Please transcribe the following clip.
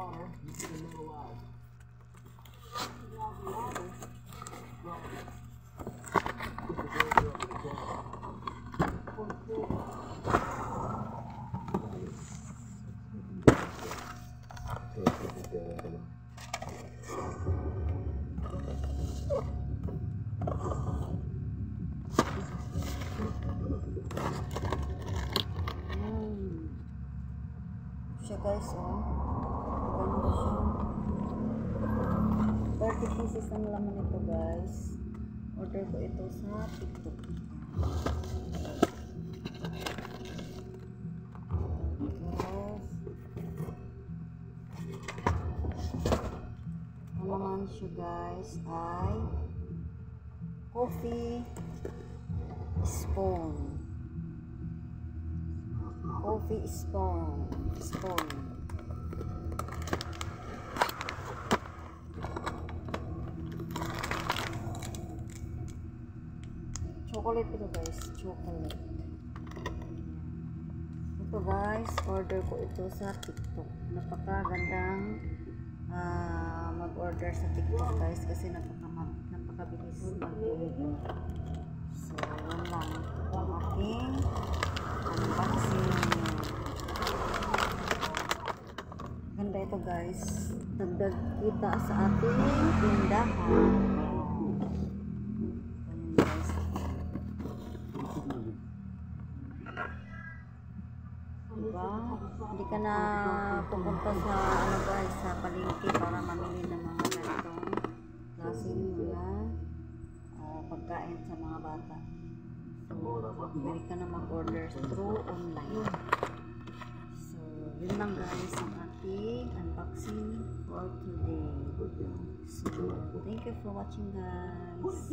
water. You see the middle out. Siya guys, oh. Ganda siya. 30 pieces ang laman ito guys. Order ko ito sa TikTok. Ang laman siya guys ay coffee spoon. Coffee spoon. Chocolate ito guys, chocolate. Ito guys, order ko ito sa TikTok. Napakagandang mag-order sa TikTok guys kasi napakabilis mag-deliver. So, yun lang ang aking unboxing. Ganda ito guys. Dagdag kita sa ating tindahan. Diba? Hindi ka na pupunta sa ano guys, sa palengke para mamili ng mga ganitong klaseng mga pagkain sa mga bata. So, pwede ka na mag-order through online. So, yun lang guys ang ating unboxing for today. So, thank you for watching guys.